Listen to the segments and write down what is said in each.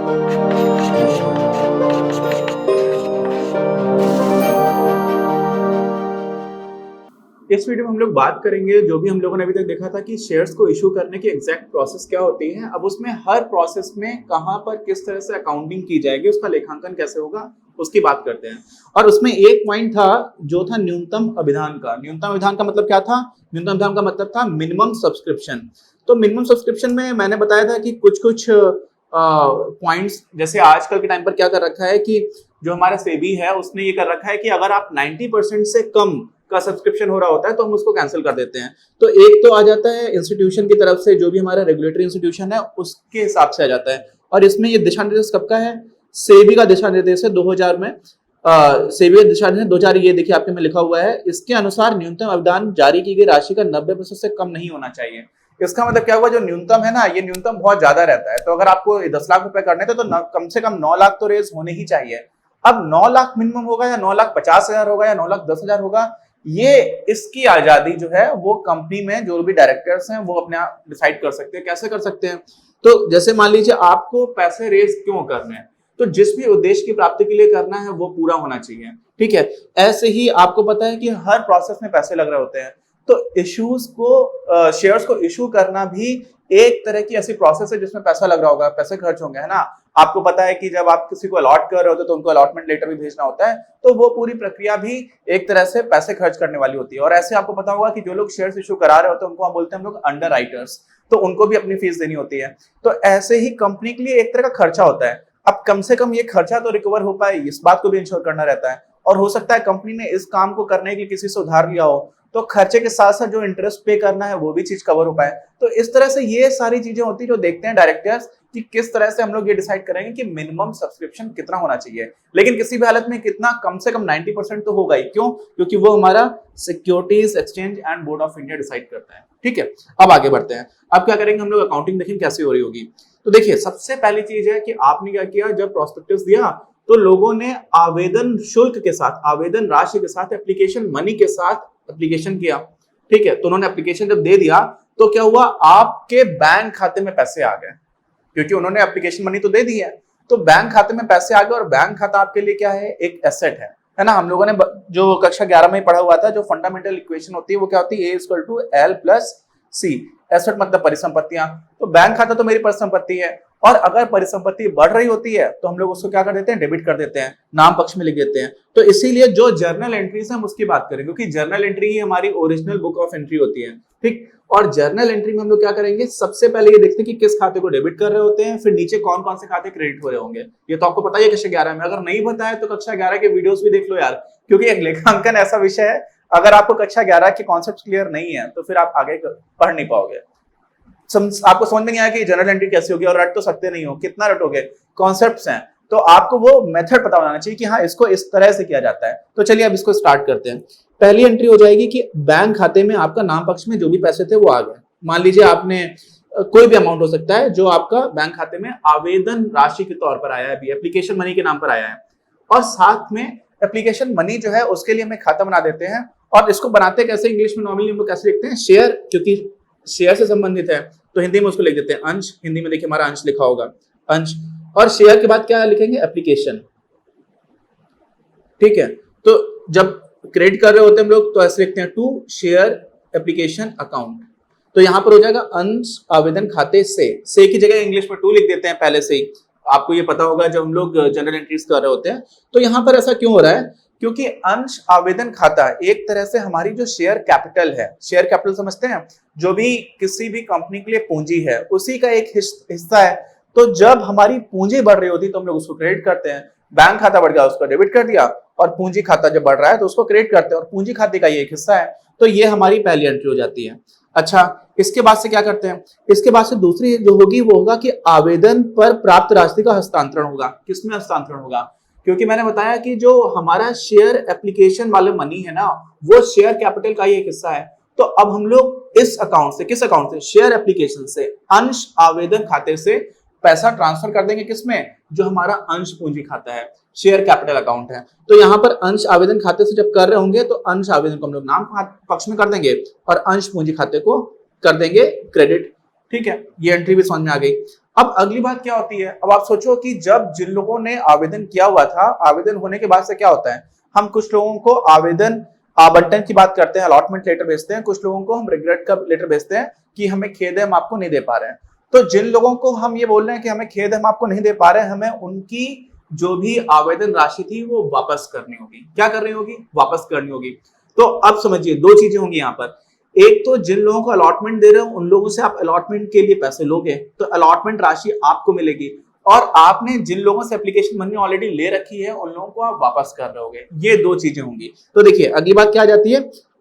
इस वीडियो में हम लोग बात करेंगे जो भी हम लोगों ने अभी तक देखा था कि शेयर्स को इशू करने की एग्जैक्ट प्रोसेस क्या होती है। अब उसमें हर प्रोसेस में कहां पर किस तरह से अकाउंटिंग की जाएगी, उसका लेखांकन कैसे होगा, उसकी बात करते हैं। और उसमें एक पॉइंट था जो था न्यूनतम अभिधान का। न्यूनतम अभिधान का मतलब क्या था? न्यूनतम अभिधान का मतलब था मिनिमम सब्सक्रिप्शन। तो मिनिमम सब्सक्रिप्शन में मैंने बताया था कि कुछ कुछ पॉइंट्स, जैसे आजकल के टाइम पर क्या कर रखा है कि जो हमारा सेबी है उसने ये कर रखा है कि अगर आप 90% से कम का सब्सक्रिप्शन हो रहा होता है तो हम उसको कैंसिल कर देते हैं। तो एक तो आ जाता है इंस्टीट्यूशन की तरफ से, जो भी हमारा रेगुलेटरी इंस्टीट्यूशन है उसके हिसाब से आ जाता है। और इसमें ये दिशा निर्देश कब का है? सेबी का दिशा निर्देश है 2000 में। सेबी का दिशा निर्देश 2000, ये देखिए आपके में लिखा हुआ है, इसके अनुसार न्यूनतम अभिधान जारी की गई राशि का 90% से कम नहीं होना चाहिए। इसका मतलब क्या हुआ? जो न्यूनतम है ना, ये न्यूनतम बहुत ज्यादा रहता है। तो अगर आपको 10 लाख रुपए करने थे तो कम से कम 9 लाख तो रेज होने ही चाहिए। अब 9 लाख मिनिमम होगा या 9,50,000 होगा या 9,10,000 होगा, ये इसकी आजादी जो है वो कंपनी में जो भी डायरेक्टर्स हैं वो अपने आप डिसाइड कर सकते हैं। कैसे कर सकते हैं? तो जैसे मान लीजिए आपको पैसे रेज क्यों करने हैं, तो जिस भी उद्देश्य की प्राप्ति के लिए करना है वो पूरा होना चाहिए। ठीक है, ऐसे ही आपको पता है कि हर प्रोसेस में पैसे लग रहे होते हैं। तो इश्यूज को, शेयर्स को इशू करना भी एक तरह की ऐसी प्रोसेस है जिसमें पैसा लग रहा होगा, पैसे खर्च होंगे, है ना। आपको पता है कि जब आप किसी को अलॉट कर रहे होते तो उनको अलॉटमेंट लेटर भी भेजना होता है, तो वो पूरी प्रक्रिया भी एक तरह से पैसे खर्च करने वाली होती है। और ऐसे आपको पता होगा कि जो लोग शेयर्स इशू करा रहे होते हैं उनको हम बोलते हैं हम लोग अंडर राइटर्स, तो उनको भी अपनी फीस देनी होती है। तो ऐसे ही कंपनी के लिए एक तरह का खर्चा होता है। अब कम से कम ये खर्चा तो रिकवर हो पाए, इस बात को भी इंश्योर करना रहता है। और हो सकता है कंपनी ने इस काम को करने के लिए किसी से उधार लिया हो, तो खर्चे के साथ साथ जो इंटरेस्ट पे करना है वो भी चीज कवर हो पाए। तो इस तरह से ये सारी चीजें होती है जो देखते हैं डायरेक्टर्स कि किस तरह से हम लोग ये डिसाइड करेंगे कि मिनिमम सब्सक्रिप्शन कितना होना चाहिए। लेकिन किसी भी हालत में कितना, कम से कम 90% तो होगा ही। क्यों? क्योंकि वो हमारा securities exchange and board of India decide करता है। ठीक है, अब आगे बढ़ते हैं। अब क्या करेंगे हम लोग? अकाउंटिंग देखेंगे कैसे हो रही होगी। तो देखिए, सबसे पहली चीज है कि आपने क्या किया, जब प्रोस्पेक्टस दिया तो लोगों ने आवेदन शुल्क के साथ, आवेदन राशि के साथ, एप्लीकेशन मनी के साथ एप्लीकेशन किया। ठीक है, तो उन्होंने एप्लीकेशन जब दे दिया तो क्या हुआ, आपके बैंक खाते में पैसे आ गए, क्योंकि उन्होंने एप्लीकेशन मनी तो दे दी है। तो बैंक खाते में पैसे आ गए, और बैंक खाता आपके लिए क्या है? एक एसेट है ना। हम लोगों ने जो कक्षा 11 में पढ़ा हुआ था, जो फंडामेंटल इक्वेशन होती है वो क्या होती है? A=L+C। एसेट मतलब परिसंपत्तियां। तो बैंक खाता तो मेरी परिसंपत्ति है, और अगर परिसंपत्ति बढ़ रही होती है तो हम लोग उसको क्या कर देते हैं? डेबिट कर देते हैं, नाम पक्ष में लिख देते हैं। तो इसीलिए जो जर्नल एंट्रीज है हम उसकी बात करें, क्योंकि जर्नल एंट्री ही हमारी ओरिजिनल बुक ऑफ एंट्री होती है। ठीक, और जर्नल एंट्री में हम लोग क्या करेंगे? सबसे पहले ये देखते हैं कि किस खाते को डेबिट कर रहे होते हैं, फिर नीचे कौन कौन से खाते क्रेडिट हो रहे होंगे। ये तो आपको पता ही है कक्षा 11 में। अगर नहीं पता है तो कक्षा 11 के वीडियोस भी देख लो यार, क्योंकि एक लेखांकन ऐसा विषय है, अगर आपको कक्षा 11 के कॉन्सेप्ट क्लियर नहीं है तो फिर आप आगे पढ़ नहीं पाओगे। आपको समझ में नहीं आया कि जनरल एंट्री कैसे होगी, और रट तो सकते नहीं हो, कितना रटोगे? कॉन्सेप्ट्स हैं, तो आपको वो मेथड पता होना चाहिए कि हाँ इसको इस तरह से किया जाता है। तो चलिए अब इसको स्टार्ट करते हैं। पहली एंट्री हो जाएगी कि बैंक खाते में आपका नाम पक्ष में जो भी पैसे थे वो आ गए। मान लीजिए आपने, कोई भी अमाउंट हो सकता है जो आपका बैंक खाते में आवेदन राशि के तौर पर आया है, अभी एप्लीकेशन मनी के नाम पर आया है। और साथ में एप्लीकेशन मनी जो है उसके लिए हमें खाता बना देते हैं। और इसको बनाते कैसे? इंग्लिश में नॉर्मली हम लोग कैसे लिखते हैं? शेयर, क्योंकि शेयर से संबंधित है तो हिंदी में उसको लिख देते हैं अंश। हिंदी में देखिए हमारा अंश लिखा होगा, अंश। और शेयर के बाद क्या लिखेंगे? एप्लीकेशन। ठीक है, तो जब क्रेडिट कर रहे होते हैं हम लोग तो ऐसे लिखते हैं टू शेयर एप्लीकेशन अकाउंट। तो यहां पर हो जाएगा अंश आवेदन खाते से की जगह इंग्लिश में टू लिख देते हैं पहले से ही। आपको ये पता होगा जब हम लोग जनरल एंट्रीज कर रहे होते हैं। तो यहां पर ऐसा क्यों हो रहा है? क्योंकि अंश आवेदन खाता एक तरह से हमारी जो शेयर कैपिटल है, शेयर कैपिटल समझते हैं, जो भी किसी भी कंपनी के लिए पूंजी है उसी का एक हिस्सा है। तो जब हमारी पूंजी बढ़ रही होती है तो हम लोग उसको क्रेडिट करते हैं। बैंक खाता बढ़ गया उसको डेबिट कर दिया, और पूंजी खाता जब बढ़ रहा है तो उसको क्रेडिट करते हैं, और पूंजी खाते का ये एक हिस्सा है। तो ये हमारी पहली एंट्री हो जाती है। अच्छा, इसके बाद से क्या करते हैं? इसके बाद से दूसरी जो होगी वो होगा कि आवेदन पर प्राप्त राशि का हस्तांतरण होगा। किसमें हस्तांतरण होगा? क्योंकि मैंने बताया कि जो हमारा शेयर एप्लीकेशन वाले मनी है ना, वो शेयर कैपिटल का ही एक हिस्सा है। तो अब हम लोग इस अकाउंट से, किस अकाउंट से? शेयर एप्लीकेशन से, अंश आवेदन खाते से पैसा ट्रांसफर कर देंगे किसमें? जो हमारा अंश पूंजी खाता है, शेयर कैपिटल अकाउंट है। तो यहाँ पर अंश आवेदन खाते से जब कर रहे होंगे तो अंश आवेदन को हम लोग नाम पक्ष में कर देंगे, और अंश पूंजी खाते को कर देंगे क्रेडिट। ठीक है, ये एंट्री भी समझ में आ गई। अब अगली बात क्या होती है, अब आप सोचो कि जब जिन लोगों ने आवेदन किया हुआ था, आवेदन होने के बाद से क्या होता है, हम कुछ लोगों को आवेदन आवंटन की बात करते हैं, अलॉटमेंट लेटर भेजते हैं, कुछ लोगों को हम रिग्रेट का लेटर भेजते हैं कि हमें खेद है हम आपको नहीं दे पा रहे हैं। तो जिन लोगों को हम ये बोल रहे हैं कि हमें खेद है हम आपको नहीं दे पा रहे हैं, हमें उनकी जो भी आवेदन राशि थी वो वापस करनी होगी। क्या करनी होगी? वापस करनी होगी। तो अब समझिए दो चीजें होंगी यहाँ पर। एक तो जिन लोगों को अलॉटमेंट दे रहे हो उन लोगों से आप अलॉटमेंट के लिए पैसे लोगे, तो अलॉटमेंट राशि आपको मिलेगी, और आपने जिन लोगों से एप्लीकेशन मनी ऑलरेडी ले रखी है उन लोगों को आप वापस कर रहे होगे। ये दो चीजें होंगी। तो देखिए अगली बात क्या आ जाती है,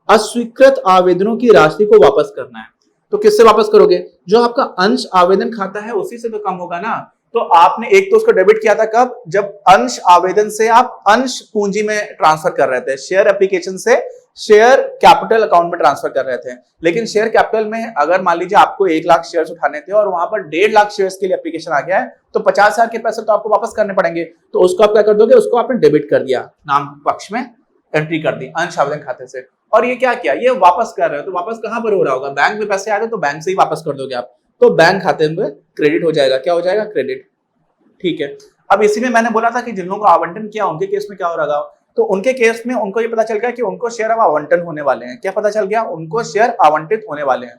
अस्वीकृत आवेदनों की राशि को वापस करना है। तो किससे वापस करोगे? जो आपका अंश आवेदन खाता है उसी से तो कम होगा ना। तो आपने एक तो उसको डेबिट किया था कब? जब अंश आवेदन से आप अंश पूंजी में ट्रांसफर कर रहे थे, शेयर एप्लीकेशन से शेयर कैपिटल अकाउंट में ट्रांसफर कर रहे थे। लेकिन शेयर कैपिटल में अगर मान लीजिए आपको 1 लाख शेयर्स उठाने थे और वहां पर 1.5 लाख शेयर्स के लिए एप्लीकेशन आ गया है, तो 50,000 के पैसे तो आपको वापस करने पड़ेंगे। तो उसको आप क्या कर दोगे? उसको आपने डेबिट कर दिया, नाम पक्ष में एंट्री कर दी अंश आवेदन खाते से। और ये क्या किया? ये वापस कर रहे हो। तो वापस कहां पर हो रहा होगा? बैंक में पैसे आ गए तो बैंक से ही वापस कर दोगे आप, तो बैंक खाते में क्रेडिट हो जाएगा। क्या हो जाएगा? क्रेडिट। ठीक है। अब इसी में मैंने बोला था कि जिन लोगों को आवंटन किया उनके केस में क्या हो रहा, तो उनके केस में उनको ये पता चल गया कि उनको शेयर अब आवंटन होने वाले हैं। क्या पता चल गया? उनको शेयर आवंटित होने वाले हैं।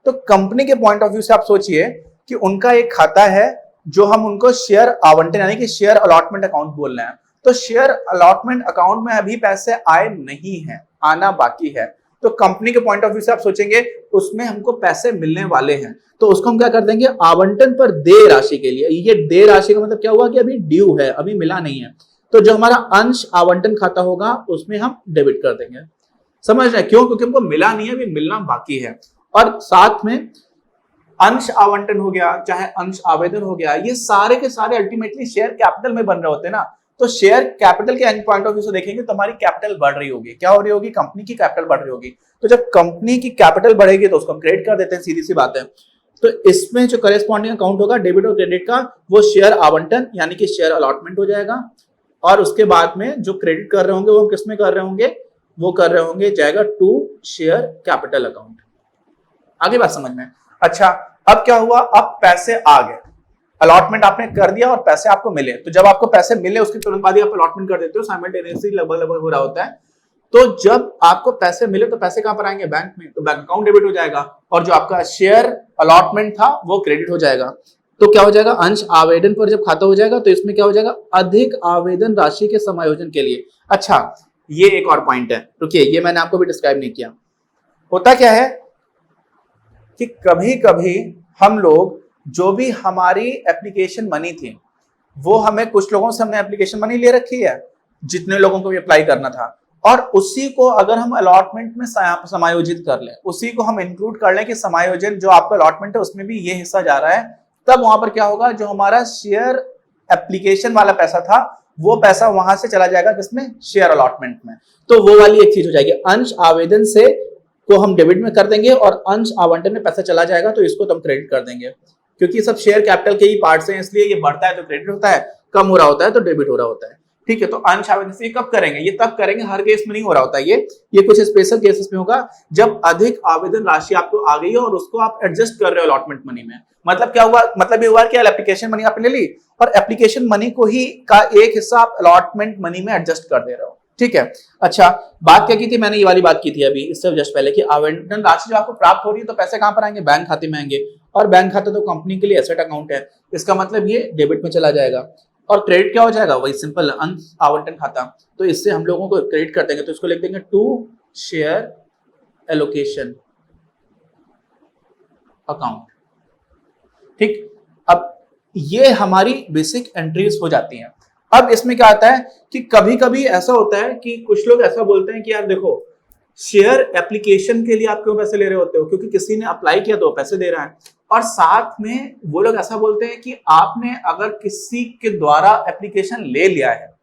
तो कंपनी के पॉइंट ऑफ व्यू से आप सोचिए कि उनका एक खाता है जो हम उनको शेयर आवंटन यानी कि शेयर अलॉटमेंट अकाउंट बोल रहे हैं। तो शेयर अलॉटमेंट अकाउंट में अभी पैसे आए नहीं है, आना बाकी है। तो कंपनी के पॉइंट ऑफ व्यू से आप सोचेंगे उसमें हमको पैसे मिलने वाले हैं, तो उसको हम क्या कर देंगे? आवंटन पर देय राशि के लिए। ये देय राशि का मतलब क्या हुआ कि अभी ड्यू है, अभी मिला नहीं है। तो जो हमारा अंश आवंटन खाता होगा उसमें हम डेबिट कर देंगे। समझ रहे हैं क्यों? क्योंकि हमको मिला नहीं है, अभी मिलना बाकी है। और साथ में अंश आवंटन हो गया चाहे अंश आवेदन हो गया, ये सारे के सारे अल्टीमेटली शेयर कैपिटल में बन रहे होते हैं ना। तो शेयर कैपिटल के पॉइंट ऑफ व्यू से देखेंगे तो हमारी कैपिटल बढ़ रही होगी। क्या हो रही होगी? कंपनी की कैपिटल बढ़ रही होगी। तो जब कंपनी की कैपिटल बढ़ेगी तो उसको हम क्रेडिट कर देते हैं, सीधी सी बात है। तो इसमें जो करेस्पॉन्डिंग अकाउंट होगा डेबिट और क्रेडिट का, वो शेयर आवंटन यानी कि शेयर अलॉटमेंट हो जाएगा। और उसके बाद में जो क्रेडिट कर रहे होंगे वो हम किसमें कर रहे होंगे? वो कर रहे होंगे जाएगा टू शेयर कैपिटल अकाउंट। आगे बात समझ में? अच्छा, अब क्या हुआ? अब पैसे आ गए, अलॉटमेंट आपने कर दिया और पैसे आपको मिले। तो जब आपको पैसे मिले उसके तुरंत बाद ही आप अलॉटमेंट कर देते हो, साइमल्टेनियसली लगभग हो रहा होता है। तो जब आपको पैसे मिले तो पैसे कहां पर आएंगे? बैंक में। तो बैंक अकाउंट डेबिट हो जाएगा और जो आपका शेयर अलॉटमेंट था वो क्रेडिट हो जाएगा। तो क्या हो जाएगा? अंश आवेदन पर जब खाता हो जाएगा तो इसमें क्या हो जाएगा? अधिक आवेदन राशि के समायोजन के लिए। अच्छा, ये एक और पॉइंट है, रुकिए, ये मैंने आपको भी डिस्क्राइब नहीं किया। होता क्या है कि कभी कभी हम लोग जो भी हमारी एप्लीकेशन मनी थी वो हमें कुछ लोगों से हमने एप्लीकेशन मनी ले रखी है, जितने लोगों को भी अप्लाई करना था, और उसी को अगर हम अलॉटमेंट में समायोजित कर लें, उसी को हम इंक्लूड कर लें कि समायोजन जो आपका अलॉटमेंट है उसमें भी ये हिस्सा जा रहा है, तब वहां पर क्या होगा? जो हमारा शेयर एप्लीकेशन वाला पैसा था वो पैसा वहां से चला जाएगा किसमें? शेयर अलॉटमेंट में। तो वो वाली एक चीज हो जाएगी, अंश आवेदन से को हम डेबिट में कर देंगे और अंश आवंटन में पैसा चला जाएगा तो इसको तो हम क्रेडिट कर देंगे, क्योंकि सब शेयर कैपिटल के ही पार्ट्स हैं, इसलिए ये बढ़ता है तो क्रेडिट होता है, कम हो रहा होता है तो डेबिट हो रहा होता है। ठीक है। तो अंश आवेदन से कब करेंगे? ये तब करेंगे, हर केस में नहीं हो रहा होता ये कुछ स्पेशल केसेस में होगा जब अधिक आवेदन राशि आपको आ गई है और उसको आप एडजस्ट कर रहे हो अलॉटमेंट मनी में। मतलब क्या हुआ? मतलब ये हुआ कि एप्लीकेशन मनी आपने ले ली और एप्लीकेशन मनी को ही का एक हिस्सा आप अलॉटमेंट मनी में एडजस्ट कर दे रहे हो। ठीक है। अच्छा, बात क्या की थी मैंने? ये वाली बात की थी अभी इससे जस्ट पहले कि आवंटन राशि जो आपको प्राप्त हो रही है तो पैसे कहां पर आएंगे? बैंक खाते में आएंगे, और बैंक खाता तो कंपनी के लिए एसेट अकाउंट है, इसका मतलब ये डेबिट में चला जाएगा। और क्रेडिट क्या हो जाएगा? वही सिंपल अंश आवंटन खाता, तो इससे हम लोगों को क्रेडिट कर देंगे, तो इसको लिख देंगे टू शेयर एलोकेशन अकाउंट। ठीक। अब ये हमारी बेसिक एंट्रीज हो जाती हैं। अब इसमें क्या आता है कि कभी कभी ऐसा होता है कि कुछ लोग ऐसा बोलते हैं कि यार देखो, शेयर एप्लीकेशन के लिए आप क्यों पैसे ले रहे होते हो? क्योंकि किसी ने अप्लाई किया तो पैसे दे रहा है। और साथ में वो लोग ऐसा बोलते हैं कि आपने अगर किसी के द्वारा एप्लीकेशन ले लिया है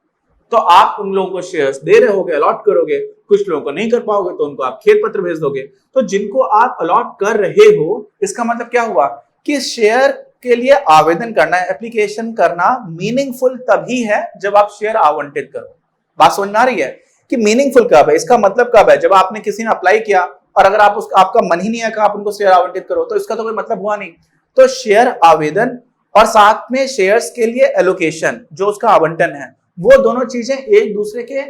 तो आप उन लोगों को शेयर्स दे रहे होगे, अलॉट करोगे, कुछ लोगों को नहीं कर पाओगे तो उनको आप खेल पत्र भेज दोगे। तो जिनको आप अलॉट कर रहे हो, इसका मतलब क्या हुआ कि शेयर के लिए आवेदन करना, एप्लीकेशन करना मीनिंगफुल तभी है जब आप शेयर आवंटित करो। बात समझ में आ रही है कि मीनिंगफुल कब है? इसका मतलब कब है? जब आपने किसी ने अप्लाई किया और अगर आपका मन ही नहीं है कि आप उनको शेयर आवंटित करो, तो इसका तो कोई मतलब हुआ नहीं। तो शेयर आवेदन और साथ में शेयर्स के लिए एलोकेशन जो उसका आवंटन है, वो दोनों चीजें एक दूसरे के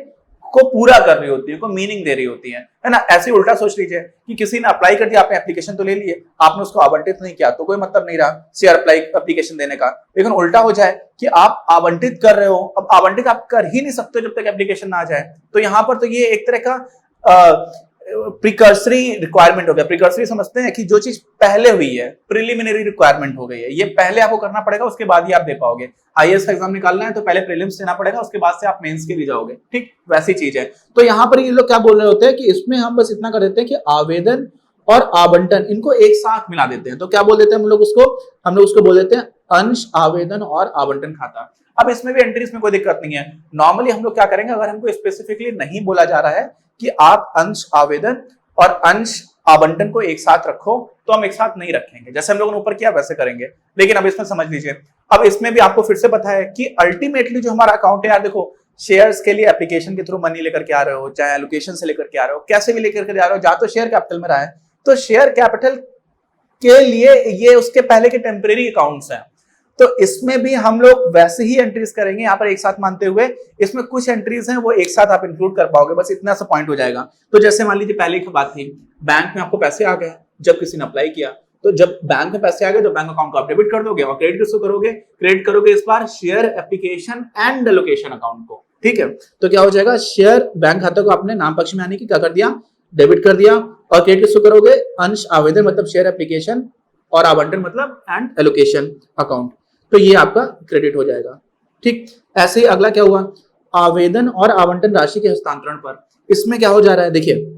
को पूरा कर रही होती है, को मीनिंग दे रही होती है ना। ऐसे उल्टा सोच लीजिए कि किसी ने अप्लाई कर दिया, आपने एप्लीकेशन तो ले लिए, आपने उसको आवंटित नहीं किया तो कोई मतलब नहीं रहा शेयर अप्लाई एप्लीकेशन देने का। लेकिन उल्टा हो जाए कि आप आवंटित कर रहे हो, अब आवंटित आप कर ही नहीं सकते जब तक एप्लीकेशन ना आ जाए। तो यहां पर तो ये एक तरह का प्रिकर्सरी रिक्वायरमेंट हो गया। प्रिकर्सरी समझते हैं कि जो चीज पहले हुई है, प्रिलिमिनरी रिक्वायरमेंट हो गई है, ये पहले आपको करना पड़ेगा, उसके बाद ही आप दे पाओगे। आईएएस का एग्जाम निकालना है तो पहले प्रीलिम्स देना पड़ेगा, उसके बाद से आप मेंस के लिए जाओगे, ठीक वैसी चीज है। तो यहाँ पर ये लोग क्या बोल रहे होते हैं कि इसमें हम बस इतना कर देते हैं कि आवेदन और आवंटन इनको एक साथ मिला देते हैं। तो क्या बोल देते हैं हम लोग उसको बोल देते हैं अंश आवेदन और आवंटन खाता। अब इसमें भी एंट्रीज में कोई दिक्कत नहीं है। नॉर्मली हम लोग क्या करेंगे, अगर हमको स्पेसिफिकली नहीं बोला जा रहा है कि आप अंश आवेदन और अंश आवंटन को एक साथ रखो, तो हम एक साथ नहीं रखेंगे, जैसे हम लोगों ने ऊपर किया वैसे करेंगे। लेकिन अब इसमें समझ लीजिए, अब इसमें भी आपको फिर से पता है कि अल्टीमेटली जो हमारा अकाउंट है यार, देखो शेयर्स के लिए एप्लीकेशन के थ्रू मनी लेकर के आ रहे हो, चाहे एलोकेशन से लेकर के आ रहे हो, कैसे भी लेकर के आ रहे हो, जहां तो शेयर कैपिटल में रहा है, तो शेयर कैपिटल के लिए ये उसके पहले के टेम्परेरी अकाउंट्स हैं। तो इसमें भी हम लोग वैसे ही एंट्रीज करेंगे यहाँ पर एक साथ मानते हुए। इसमें कुछ एंट्रीज हैं वो एक साथ आप इंक्लूड कर पाओगे, बस इतना सा पॉइंट हो जाएगा। तो जैसे मान लीजिए पहले की बात थी, बैंक में आपको पैसे आ गए जब किसी ने अप्लाई किया, तो जब बैंक में पैसे आ गए तो बैंक अकाउंट को आप डेबिट कर दोगे, और क्रेडिट किसको करोगे, क्रेडिट करोगे इस बार share application and allocation account को, ठीक है। तो क्या हो जाएगा, शेयर बैंक खाते को आपने नाम पक्ष में आने की क्या कर दिया, डेबिट कर दिया, और क्रेडिट किसको करोगे, अंश आवेदन मतलब शेयर एप्लीकेशन, और आवंटन मतलब एंड एलोकेशन अकाउंट। तो ये आपका क्रेडिट हो जाएगा, ठीक। ऐसे ही अगला क्या हुआ, आवेदन और आवंटन राशि के हस्तांतरण पर। इसमें क्या हो जा रहा है, देखिए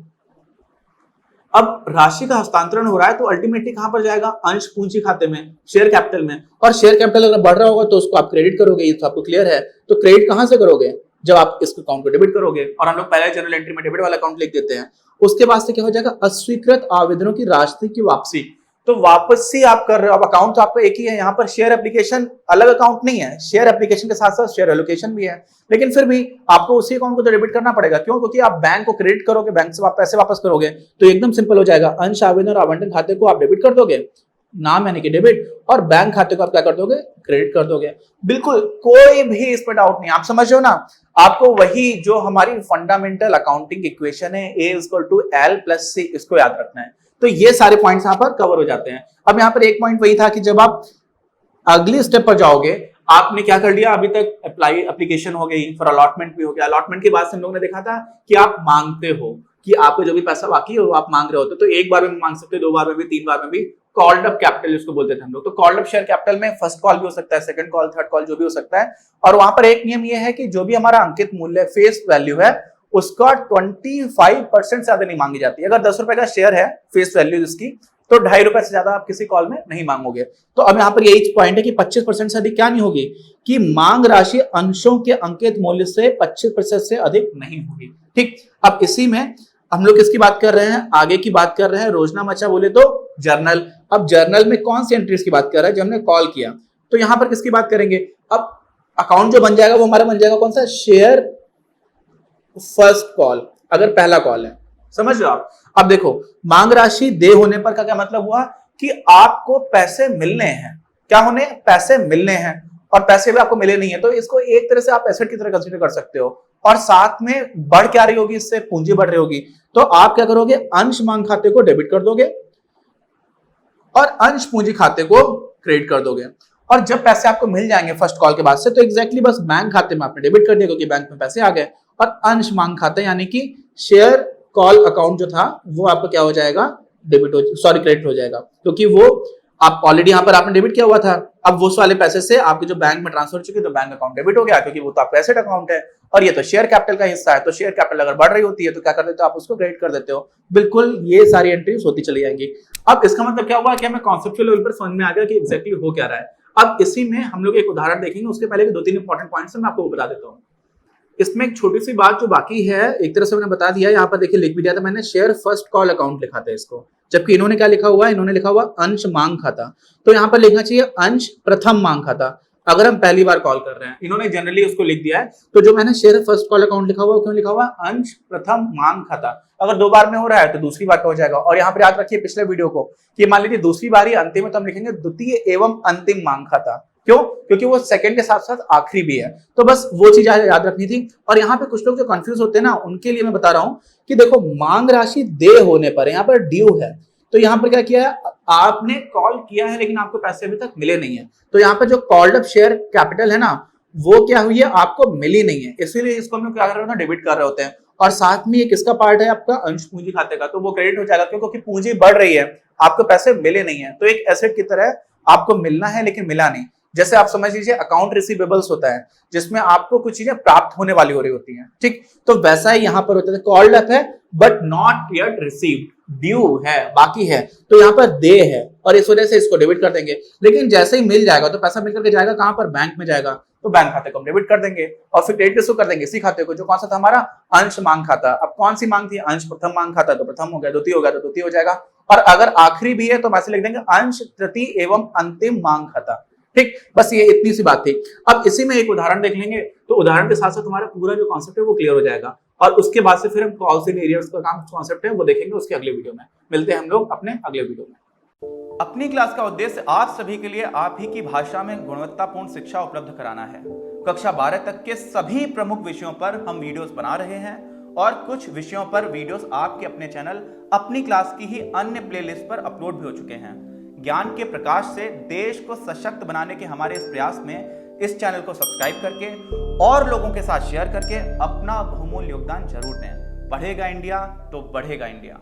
अब राशि का हस्तांतरण हो रहा है तो अल्टीमेटली कहां पर जाएगा, अंश पूंजी खाते में, शेयर कैपिटल में। और शेयर कैपिटल अगर बढ़ रहा होगा तो उसको आप क्रेडिट करोगे, ये तो आपको क्लियर है। तो क्रेडिट कहां से करोगे, जब आप इस अकाउंट को डेबिट करोगे, और हम लोग पहले जनरल एंट्री में डेबिट वाला अकाउंट लिख देते हैं। उसके बाद से क्या हो जाएगा, अस्वीकृत आवेदनों की राशि की वापसी। तो वापसी आप कर रहे हो, अब अकाउंट तो आपका एक ही है, यहाँ पर शेयर एप्लीकेशन अलग अकाउंट नहीं है, शेयर एप्लीकेशन के साथ साथ शेयर एलोकेशन भी है, लेकिन फिर भी आपको उसी अकाउंट को तो डेबिट करना पड़ेगा। क्यों, क्योंकि आप बैंक को क्रेडिट करोगे, बैंक से पैसे वापस करोगे, तो एकदम सिंपल हो जाएगा, अंश आवेदन और आवंटन खाते को आप डेबिट कर दोगे, नाम यानी कि डेबिट, और बैंक खाते को आप क्या कर दोगे, क्रेडिट कर दोगे। बिल्कुल कोई भी इस पर डाउट नहीं, आप समझ रहे हो ना। आपको वही जो हमारी फंडामेंटल अकाउंटिंग इक्वेशन है, A = L+C, इसको याद रखना है। तो ये सारे पॉइंट्स यहाँ पर कवर हो जाते हैं। अब यहाँ पर एक पॉइंट वही था कि जब आप अगली स्टेप पर जाओगे, आपने क्या कर लिया, अभी तक एप्लीकेशन हो गई, फिर अलॉटमेंट भी हो गया। अलॉटमेंट के बाद से हम लोगों ने देखा था कि आप मांगते हो, कि आपको जो भी पैसा बाकी है वो आप मांग रहे होते, तो एक बार में मांग सकते हो, 2 बार में भी, 3 बार में भी। कॉल्ड अप कैपिटल जिसको बोलते थे हम लोग। तो कॉल्ड अप शेयर कैपिटल में फर्स्ट कॉल भी हो सकता है, सेकंड कॉल, थर्ड कॉल, जो भी हो सकता है। और वहां पर एक नियम ये है कि जो भी हमारा अंकित मूल्य फेस वैल्यू है, उसका 25% से ज्यादा नहीं मांगी जाती। अगर 10 रुपए का शेयर है फेस वैल्यू इसकी, तो 2.5 रुपए से ज्यादा आप किसी कॉल में नहीं मांगोगे। तो अब यहाँ पर यही पॉइंट है कि 25% से अधिक क्या नहीं होगी, कि मांग राशि अंशों के अंकित मूल्य से 25% से अधिक नहीं होगी, ठीक। अब इसी में हम लोग किसकी बात कर रहे हैं, आगे की बात कर रहे हैं, रोजनामा बोले तो जर्नल। अब जर्नल में कौन सी एंट्रीज की बात कर रहा है, जब हमने कॉल किया, तो यहां पर किसकी बात करेंगे। अब अकाउंट जो बन जाएगा वो हमारा बन जाएगा कौन सा, शेयर फर्स्ट कॉल, अगर पहला कॉल है, समझ रहे हो आप। अब देखो मांग राशि दे होने पर का क्या मतलब हुआ, कि आपको पैसे मिलने हैं, क्या होने, पैसे मिलने हैं, और पैसे भी आपको मिले नहीं है, तो इसको एक तरह से आप एसेट की तरह कंसीडर कर सकते हो। और साथ में बढ़ क्या रही होगी, इससे पूंजी बढ़ रही होगी, तो आप क्या करोगे, अंश मांग खाते को डेबिट कर दोगे और अंश पूंजी खाते को क्रेडिट कर दोगे। और जब पैसे आपको मिल जाएंगे फर्स्ट कॉल के बाद से, तो एग्जैक्टली बस बैंक खाते में आपने डेबिट कर दिया क्योंकि बैंक में पैसे आ गए, और अंश मांग खाते यानी कि शेयर कॉल अकाउंट जो था वो आपका क्या हो जाएगा, क्रेडिट हो जाएगा, क्योंकि वो आप ऑलरेडी यहाँ पर आपने डेबिट किया हुआ था। अब वो वाले पैसे से आपके जो बैंक में ट्रांसफर हो चुके, तो बैंक अकाउंट डेबिट हो गया, क्योंकि वो तो आपका एसेट अकाउंट है, और ये तो शेयर कैपिटल का हिस्सा है। तो शेयर कैपिटल अगर बढ़ रही होती है तो क्या कर देते हो, आप उसको क्रेडिट कर देते हो। बिल्कुल ये सारी एंट्रीज होती चली जाएंगी। अब इसका मतलब क्या हुआ कि हमें कॉन्सेप्चुअल लेवल पर समझ में आ गया कि एग्जैक्टली हो क्या रहा है। अब इसी में हम लोग एक उदाहरण देखेंगे, उसके पहले 2-3 इंपॉर्टेंट पॉइंट्स मैं आपको बता देता हूँ। इसमें एक छोटी सी बात जो बाकी है, एक तरह से मैंने बता दिया, यहाँ पर देखिए लिख भी दिया था मैंने, शेयर फर्स्ट कॉल अकाउंट लिखा था इसको, जबकि इन्होंने क्या लिखा हुआ है, इन्होंने लिखा हुआ अंश मांग खाता। तो यहाँ पर लिखना चाहिए अंश प्रथम मांग खाता, अगर हम पहली बार कॉल कर रहे हैं। इन्होंने जनरली उसको लिख दिया है, तो जो मैंने शेयर फर्स्ट कॉल अकाउंट लिखा हुआ, क्यों लिखा हुआ अंश प्रथम मांग खाता। अगर 2 बार में हो रहा है तो दूसरी बार का हो जाएगा। और यहाँ पर याद रखिए पिछले वीडियो को, कि मान लीजिए दूसरी बार ही अंतिम है, तो हम लिखेंगे द्वितीय एवं अंतिम मांग खाता। क्यों? क्योंकि वो सेकंड के साथ साथ आखिरी भी है। तो बस वो चीज याद रखनी थी। और यहाँ पे कुछ लोग जो कंफ्यूज होते हैं ना, उनके लिए मैं बता रहा हूं कि देखो, मांग राशि दे होने पर यहाँ पर ड्यू है, तो यहाँ पर क्या किया है, आपने कॉल किया है लेकिन आपको पैसे अभी तक मिले नहीं है, तो यहाँ पर जो कॉल्ड अप शेयर कैपिटल है ना, वो क्या हुई है, आपको मिली नहीं है, इसीलिए इसको हम लोग क्या कर रहे होते हैं, डेबिट कर रहे होते हैं। और साथ में ये किसका पार्ट है, आपका अंश पूंजी खाते का, तो वो क्रेडिट हो जाएगा क्योंकि पूंजी बढ़ रही है, आपको पैसे मिले नहीं है, तो एक एसेट की तरह आपको मिलना है लेकिन मिला नहीं। जैसे आप समझ लीजिए अकाउंट रिसीवेबल्स होता है, जिसमें आपको कुछ चीजें प्राप्त होने वाली हो रही होती हैं, ठीक, तो वैसा ही यहां पर होता है, कॉल्ड अप है but not yet received, due है, बाकी है, तो यहाँ पर दे है, और इस वजह से इसको डेबिट कर देंगे। लेकिन जैसे ही मिल जाएगा तो पैसा मिल करके जाएगा कहां पर, बैंक में जाएगा, तो बैंक खाते को हम डेबिट कर देंगे, और फिर क्रेडिट किसको कर देंगे, इसी खाते को, जो कौन सा था हमारा, अंश मांग खाता। अब कौन सी मांग थी, अंश प्रथम मांग खाता, तो प्रथम हो गया, द्वितीय हो गया तो द्वितीय हो जाएगा, और अगर आखिरी भी है तो वैसे लिख देंगे अंश तृतीय एवं अंतिम मांग खाता, ठीक। बस ये इतनी सी बात थी। अब इसी में एक उदाहरण देख लेंगे, तो उदाहरण के साथ साथ हमारा पूरा जो कॉन्सेप्ट है वो क्लियर हो जाएगा, और उसके बाद से फिर हम कॉल्स इन एरियर्स का काम कॉन्सेप्ट है वो देखेंगे उसके अगले वीडियो में। मिलते हैं हम लोग अपने अगले वीडियो में। अपनी क्लास का उद्देश्य आप सभी के लिए आप ही की भाषा में गुणवत्तापूर्ण शिक्षा उपलब्ध कराना है। कक्षा 12 तक के सभी प्रमुख विषयों पर हम वीडियोस बना रहे हैं, और कुछ विषयों पर वीडियोस आपके अपने चैनल अपनी क्लास की ही अन्य प्लेलिस्ट पर अपलोड भी हो चुके हैं। ज्ञान के प्रकाश से देश को सशक्त बनाने के हमारे इस प्रयास में इस चैनल को सब्सक्राइब करके और लोगों के साथ शेयर करके अपना बहुमूल्य योगदान जरूर दें। पढ़ेगा इंडिया तो बढ़ेगा इंडिया।